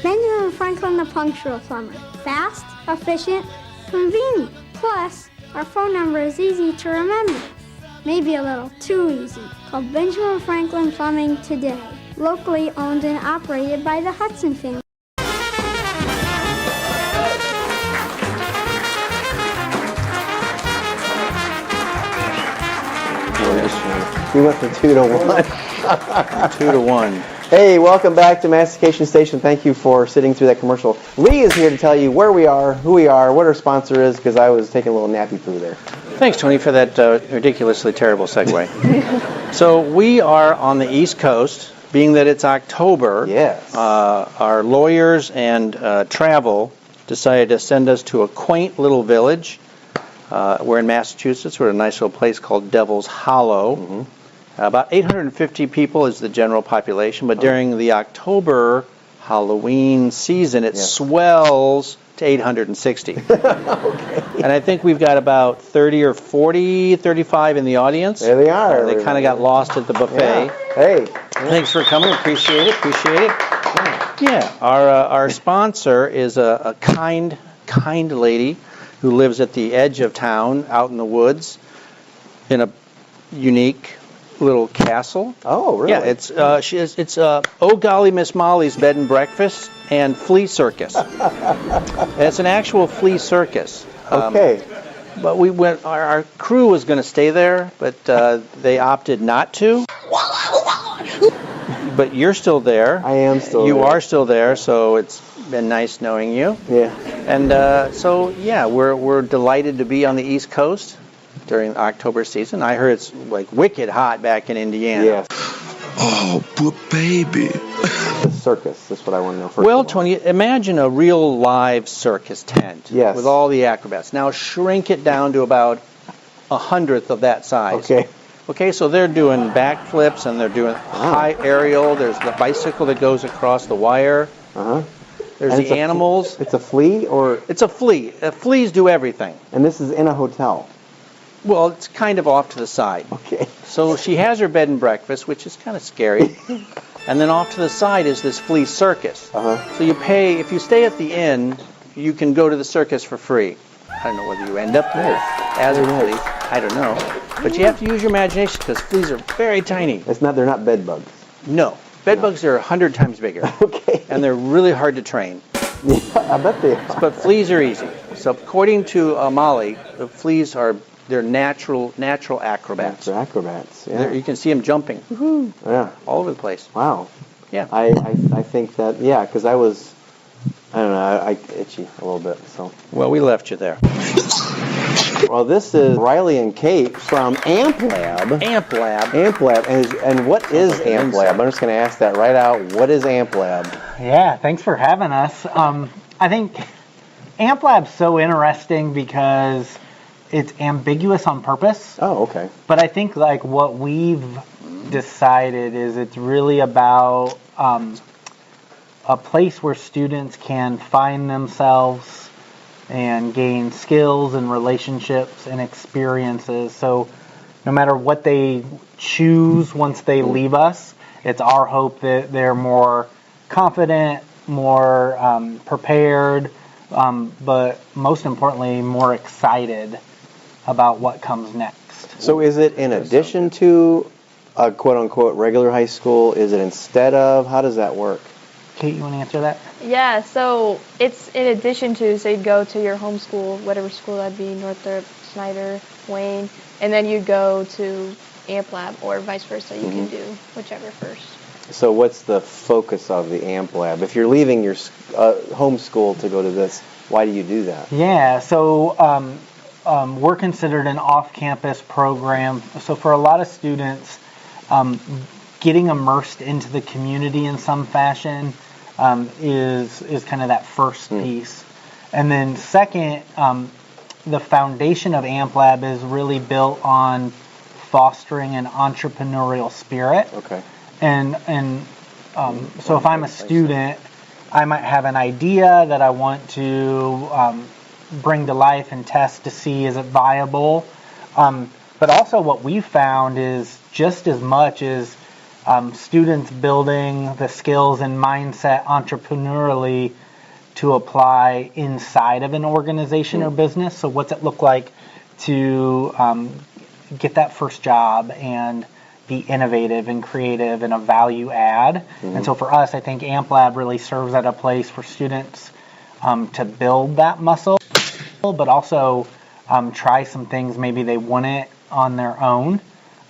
Benjamin Franklin the Punctual Plumber. Fast, efficient, convenient. Plus, our phone number is easy to remember. Maybe a little too easy. Call Benjamin Franklin Plumbing today. Locally owned and operated by the Hudson family. We went from 2 to 1. 2 to 1. Hey, welcome back to Mastication Station. Thank you for sitting through that commercial. Lee is here to tell you where we are, who we are, what our sponsor is, because I was taking a little nappy poo there. Thanks, Tony, for that ridiculously terrible segue. So we are on the East Coast, being that it's October. Yes. Our lawyers and travel decided to send us to a quaint little village. We're in Massachusetts. We're at a nice little place called Devil's Hollow. Mm-hmm. About 850 people is the general population, but during the October Halloween season, it swells to 860. Okay. And I think we've got about 30 or 40, 35 in the audience. There they are. They kind of got lost at the buffet. Yeah. Hey. Thanks for coming. Appreciate it. Yeah. Our sponsor is a kind lady who lives at the edge of town, out in the woods, in a unique little castle. Oh, really? Yeah, it's Oh Golly Miss Molly's Bed and Breakfast and Flea Circus. And it's an actual flea circus. Okay. But we went. Our crew was going to stay there, but they opted not to. But you're still there. I am still You there. are still there, so it's been nice knowing you. Yeah. And so, yeah, we're delighted to be on the East Coast during the October season. I heard it's like wicked hot back in Indiana. Yes. Oh, but baby. The circus. That's what I want to know first. Well, of all. Tony, imagine a real live circus tent Yes. with all the acrobats. Now shrink it down to about 1/100th of that size. Okay. Okay, so they're doing backflips and they're doing high aerial. There's the bicycle that goes across the wire. Uh-huh. There's And the animals. It's a flea, or? It's a flea. Fleas do everything. And this is in a hotel. Well, it's kind of off to the side. Okay. So she has her bed and breakfast, which is kind of scary. And then off to the side is this flea circus. Uh-huh. So you pay, if you stay at the inn, you can go to the circus for free. I don't know whether you end up there as a flea. I don't know. But you have to use your imagination because fleas are very tiny. They're not bed bugs. No. Bed bugs are 100 times bigger. Okay. And they're really hard to train. Yeah, I bet they are. But fleas are easy. So according to Molly, the fleas they're natural acrobats. They're acrobats. Yeah. You can see them jumping Yeah. all over the place. Wow. Yeah. I think that, yeah, because I don't know, I itchy a little bit, so. Well, we left you there. Well, this is Riley and Kate from Amp Lab. Amp Lab. Amp Lab, and what is Amp Lab? I'm just going to ask that right out. What is Amp Lab? Yeah, thanks for having us. I think Amp Lab's so interesting because it's ambiguous on purpose. Oh, okay. But I think like what we've decided is it's really about a place where students can find themselves and gain skills and relationships and experiences. So no matter what they choose once they leave us, it's our hope that they're more confident, more prepared, but most importantly, more excited about what comes next. So is it in addition to a quote-unquote regular high school? Is it instead of? How does that work? Kate, you want to answer that? Yeah, so it's in addition to, so you'd go to your home school, whatever school that'd be, Northrop, Snyder, Wayne, and then you'd go to Amp Lab or vice versa. You can do whichever first. So what's the focus of the Amp Lab? If you're leaving your home school to go to this, why do you do that? Yeah, so we're considered an off-campus program. So for a lot of students, getting immersed into the community in some fashion is kind of that first piece. And then second, the foundation of Amp Lab is really built on fostering an entrepreneurial spirit. Okay. And so if I'm a student, I might have an idea that I want to bring to life and test to see is it viable. But also what we've found is just as much as students building the skills and mindset entrepreneurially to apply inside of an organization or business. So what's it look like to get that first job and be innovative and creative and a value add? And so for us, I think AmpLab really serves at a place for students to build that muscle, but also try some things maybe they wouldn't on their own,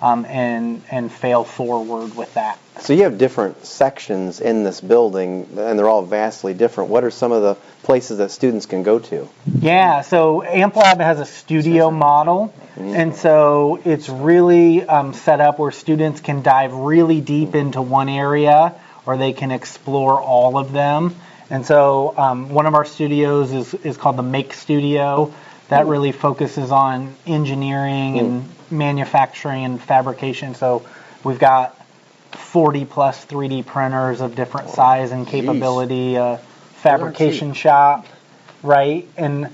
and fail forward with that. So you have different sections in this building, and they're all vastly different. What are some of the places that students can go to? Yeah, so AmpLab has a studio model, and so it's really set up where students can dive really deep into one area, or they can explore all of them. And so one of our studios is called the Make Studio. That really focuses on engineering and manufacturing and fabrication. So we've got 40 plus 3D printers of different size and capability, fabrication shop, right? And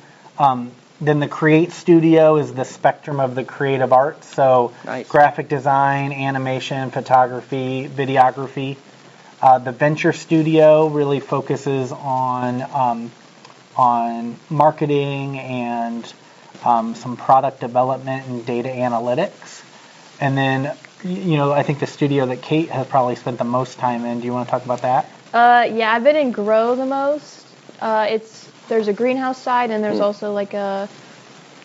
then the Create Studio is the spectrum of the creative arts. So graphic design, animation, photography, videography. The Venture Studio really focuses on marketing and some product development and data analytics. And then, I think the studio that Kate has probably spent the most time in. Do you want to talk about that? Yeah, I've been in Grow the most. There's a greenhouse side, and there's also like a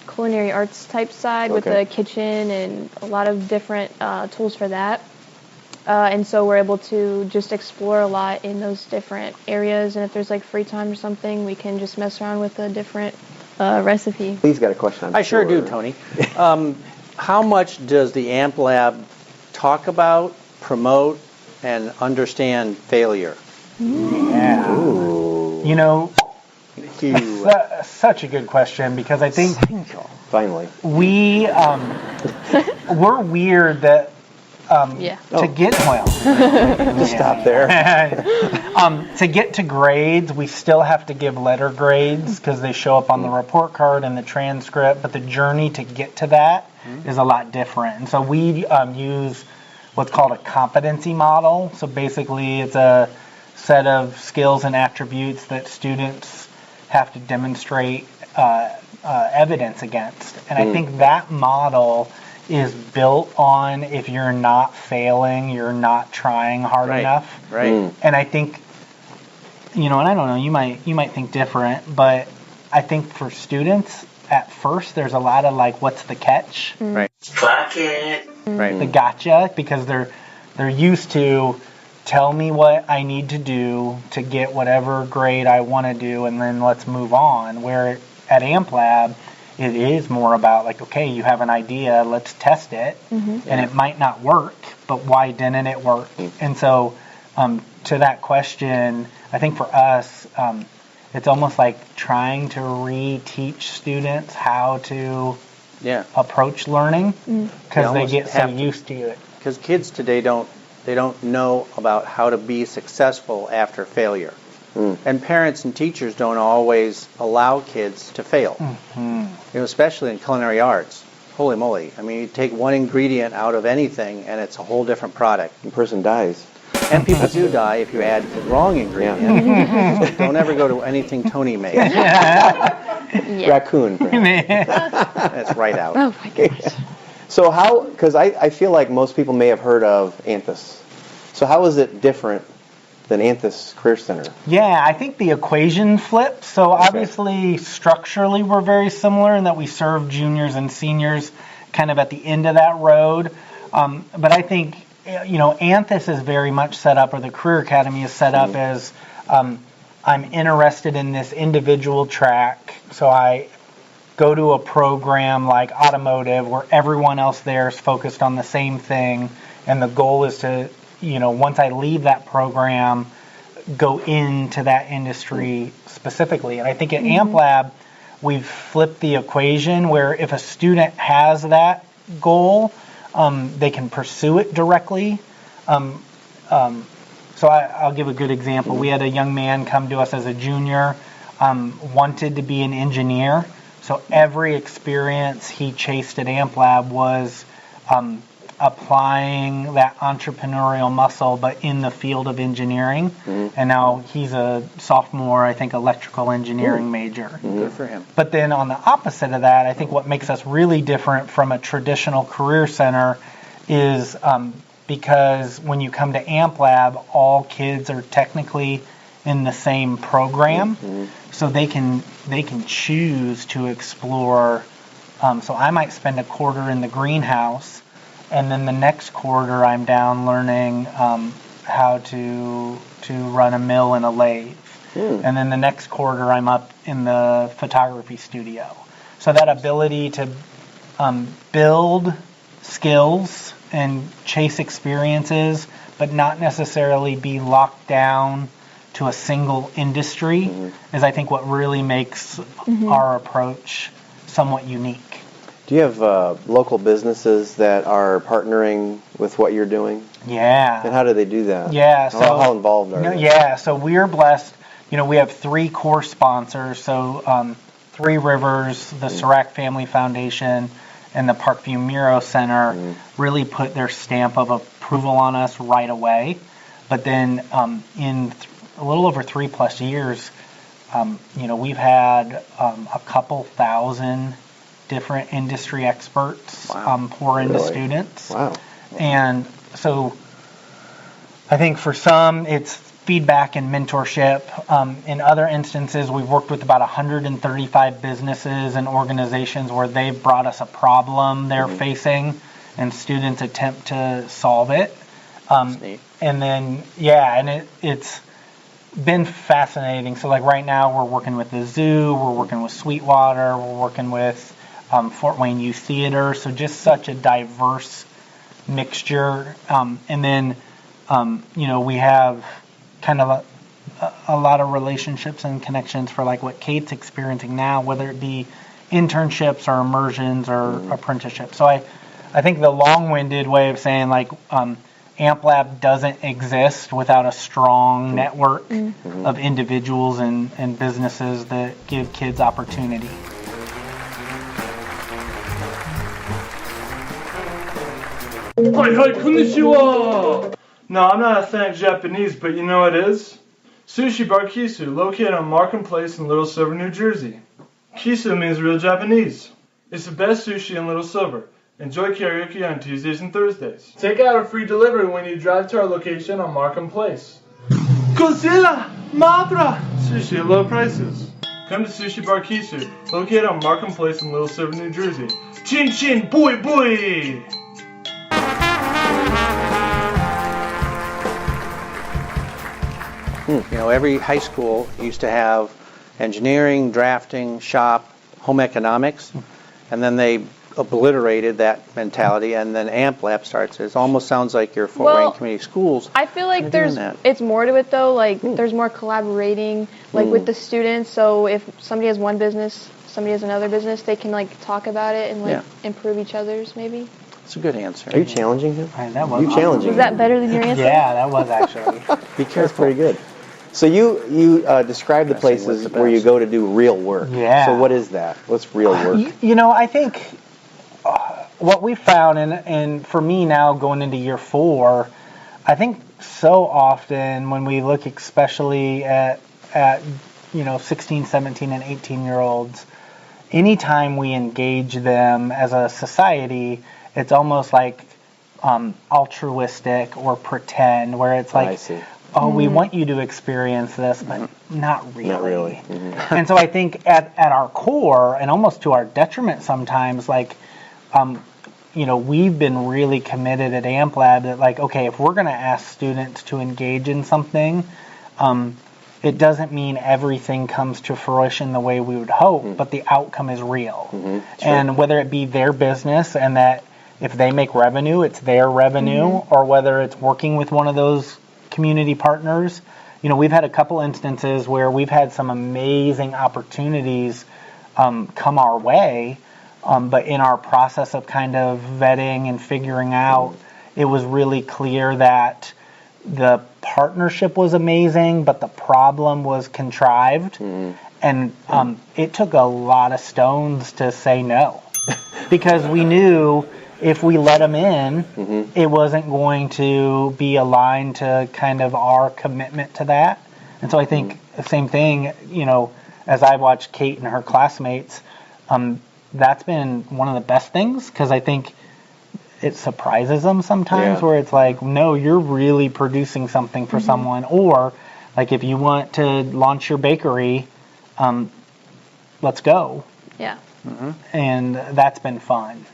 culinary arts type side with a kitchen and a lot of different tools for that. And so we're able to just explore a lot in those different areas. And if there's like free time or something, we can just mess around with a different recipe. Please got a question. I sure do, Tony. How much does the AMP Lab talk about, promote, and understand failure? Yeah. Ooh. Thank you. Such a good question, because I think Finally. we're weird that to get Just stop there. to get to grades, we still have to give letter grades because they show up on the report card and the transcript, but the journey to get to that is a lot different. And so we use what's called a competency model. So basically it's a set of skills and attributes that students have to demonstrate evidence against. And I think that model is built on, if you're not failing, you're not trying hard enough. Right. And I think, and I don't know, you might think different, but I think for students, at first, there's a lot of like, what's the catch? Right. Fuck it. Right. The gotcha, because they're used to tell me what I need to do to get whatever grade I want to do, and then let's move on. Where at AmpLab, it is more about like, okay, you have an idea, let's test it, and it might not work, but why didn't it work? And so to that question, I think for us, it's almost like trying to re-teach students how to approach learning, because they get so used to it. Because kids today don't know about how to be successful after failure. And parents and teachers don't always allow kids to fail. Especially in culinary arts. Holy moly. I mean, you take one ingredient out of anything and it's a whole different product. The person dies. And people do die if you add the wrong ingredient. So don't ever go to anything Tony makes. Raccoon. That's right out. Oh my gosh. So how, because I feel like most people may have heard of Anthus. So how is it different than Anthus Career Center? Yeah, I think the equation flips. So obviously, structurally, we're very similar in that we serve juniors and seniors kind of at the end of that road. But I think, Anthus is very much set up, or the Career Academy is set up as, I'm interested in this individual track. So I go to a program like automotive where everyone else there is focused on the same thing. And the goal is to, once I leave that program, go into that industry specifically. And I think at AmpLab, we've flipped the equation where if a student has that goal, they can pursue it directly. So I'll give a good example. We had a young man come to us as a junior, wanted to be an engineer. So every experience he chased at AmpLab was applying that entrepreneurial muscle, but in the field of engineering. And now he's a sophomore, I think, electrical engineering major. Good for him. But then on the opposite of that, I think what makes us really different from a traditional career center is because when you come to Amp Lab, all kids are technically in the same program, so they can choose to explore. So I might spend a quarter in the greenhouse, and then the next quarter I'm down learning how to run a mill and a lathe. And then the next quarter I'm up in the photography studio. So that ability to build skills and chase experiences, but not necessarily be locked down to a single industry is, I think, what really makes our approach somewhat unique. Do you have local businesses that are partnering with what you're doing? Yeah. And how do they do that? Yeah. So how involved are they? Yeah. So we're blessed. We have 3 core sponsors. So Three Rivers, the Serac Family Foundation, and the Parkview Miro Center really put their stamp of approval on us right away. But then in a little over 3+ years, we've had a couple thousand different industry experts pour into students. Wow. And so I think for some it's feedback and mentorship. In other instances, we've worked with about 135 businesses and organizations where they've brought us a problem they're facing, and students attempt to solve it. And then, it's been fascinating. So like right now we're working with the zoo, we're working with Sweetwater, we're working with Fort Wayne Youth Theater. So just such a diverse mixture. And then, we have kind of a lot of relationships and connections for like what Kate's experiencing now, whether it be internships or immersions or apprenticeships. So I think the long-winded way of saying like Amp Lab doesn't exist without a strong network of individuals and businesses that give kids opportunity. Hi, konnichiwa! No, I'm not authentic Japanese, but you know what is? Sushi Bar Kisu, located on Markham Place in Little Silver, New Jersey. Kisu means real Japanese. It's the best sushi in Little Silver. Enjoy karaoke on Tuesdays and Thursdays. Take out a free delivery when you drive to our location on Markham Place. Godzilla! Mabra! Sushi at low prices. Come to Sushi Bar Kisu, located on Markham Place in Little Silver, New Jersey. Chin chin, boy boy! Every high school used to have engineering, drafting, shop, home economics, and then they obliterated that mentality, and then Amp Lab starts. It almost sounds like your Fort Wayne Community Schools. I feel like it's more to it though. Like there's more collaborating, like with the students. So if somebody has one business, somebody has another business, they can like talk about it and like improve each other's maybe. That's a good answer. Are you challenging him? That was you challenging Was that better than your answer? Yeah, that was actually. Be careful. That's pretty good. So you describe the places where you go to do real work. Yeah. So what is that? What's real work? I think what we found, and for me now going into year 4, I think so often when we look especially at 16, 17, and 18-year-olds, anytime we engage them as a society, it's almost like altruistic or pretend, where it's like, we want you to experience this, but not really. Not really. And so I think at our core, and almost to our detriment sometimes, like, we've been really committed at Amp Lab that, like, okay, if we're going to ask students to engage in something, it doesn't mean everything comes to fruition the way we would hope, but the outcome is real. And whether it be their business and that if they make revenue, it's their revenue, or whether it's working with one of those community partners. We've had a couple instances where we've had some amazing opportunities come our way, but in our process of kind of vetting and figuring out, it was really clear that the partnership was amazing, but the problem was contrived, and it took a lot of stones to say no, because we knew if we let them in, Mhm. it wasn't going to be aligned to kind of our commitment to that. And so I think the same thing, you know, as I watched Kate and her classmates, that's been one of the best things, because I think it surprises them sometimes, Yeah. where it's like, no, you're really producing something for someone. Or like, if you want to launch your bakery, let's go. Yeah. And that's been fun.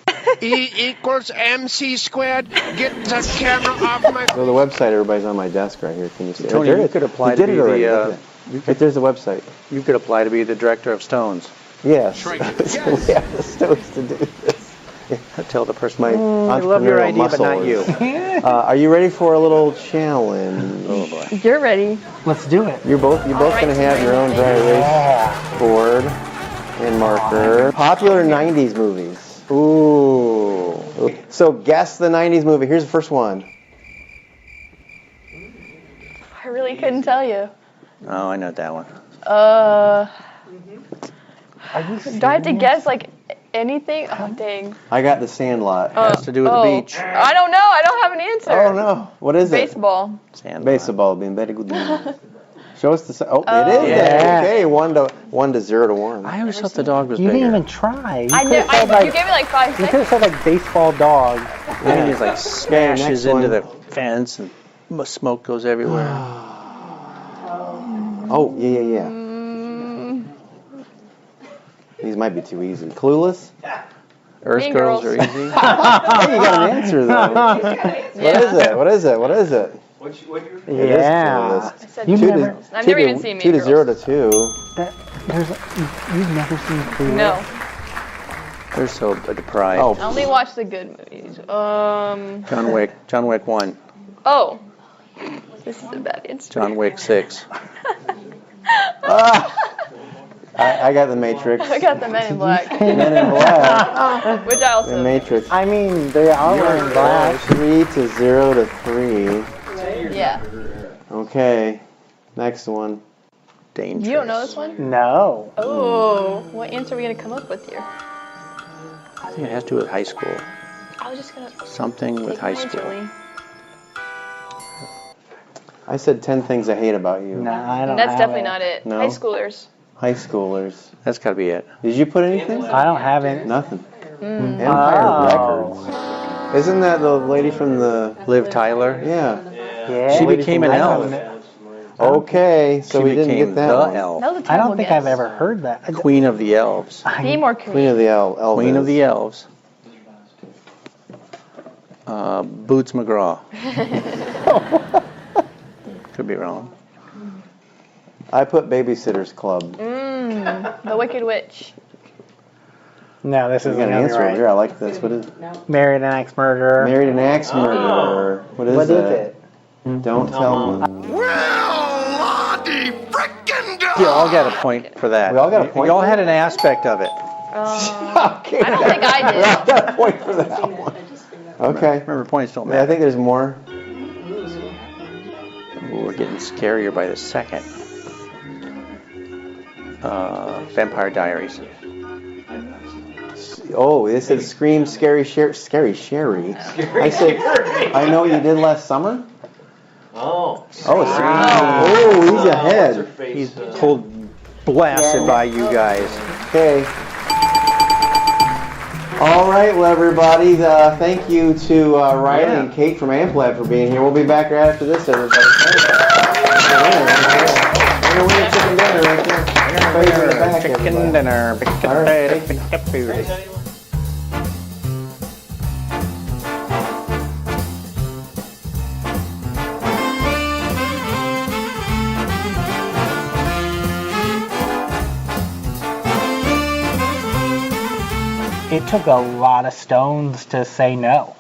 E = MC squared. Get the camera off my. So the website, everybody's on my desk right here. Can you see? Tony, There it you is. could apply You to did be it already. the, Look at that. Right there's the website. You could apply to be the director of Stones. Yes. So we have the Stones to do this. Tell the person, My I love your entrepreneurial idea, but not muscle you. is- Are you ready for a little challenge? Oh boy. You're ready. Let's do it. You're both going to have your own dry erase board and marker. Popular 90s movies. Ooh. So guess the 90s movie. Here's the first one. I really couldn't tell you. Oh, I know that one. Are you Do I have to guess like anything? Oh dang. I got The Sandlot. Has to do with the beach. I don't know. I don't have an answer. Oh no. What is it? Baseball. Sandlot. Baseball being very good. Show us the. Oh, it is. Yeah. Okay, 1 to 0 to 1. I always thought the dog was You bigger. didn't even try. You I could knew. have said, You gave me like 5 you seconds. could have said like baseball dog. And he just like smashes next into one. the fence and smoke goes everywhere. Oh yeah. These might be too easy. Clueless. Earth Mean Girls Girls. are easy. Hey, you got an answer though. What is it? It is Yeah. Clueless. I said You've Mean never- Girls. I've never even seen Mean 2 to Girls. 0 to 2. You've never seen Clueless? No. They're so deprived. Oh, I only watch the good movies. John Wick 1. Oh. This is a bad answer. John Wick 6. I got The Matrix. I got the Men in Black, Men in Black. which I also. The Matrix. I mean, they are wearing black. 3 to 0 to 3. Yeah. Okay. Next one. Dangerous. You don't know this one? No. Oh. What answer are we gonna come up with here? I think it has to do with high school. I was just gonna. Something with take high my school. Julie. I said 10 things I hate about you. No, I don't That's have definitely it. not it. No? High schoolers. High schoolers. That's got to be it. Did you put anything? I don't have it. Nothing. Mm. Empire Oh. Records. Isn't that the lady from the? Liv Tyler. Yeah. Yeah. She became an elf. Okay, so She we didn't became get that the one. elf. That was a I terrible don't think guess. I've ever heard that. Queen of the elves. Be more Queen creative. of the Elves. Queen of the elves. Boots McGraw. Could be wrong. I put Babysitter's Club. The Wicked Witch. No, this We isn't got an gonna be answer over here. right. I like this. What is it? Married an axe murderer. Married an Axe Murderer. What is What that? is it? Don't tell me. Well, Lottie frickin' God! You all got a point for that. We all got a point You all for had an aspect of it. Okay. I don't think I did. We all got a point for that one. Okay. Remember, points don't Yeah, I matter. think there's more. Ooh, we're getting scarier by the second. Vampire Diaries. Oh, it said Scream, Scary Sherry. I said, I Know What You Did Last Summer? Oh, Scream. Oh, he's ahead. He's pulled blasted by you guys. Okay. All right, well, everybody. Thank you to Riley and Kate from Amplab for being here. We'll be back right after this, everybody. We're gonna win a chicken dinner right there. Everybody's in the back, Chicken everybody. dinner. All right. It took a lot of stones to say no.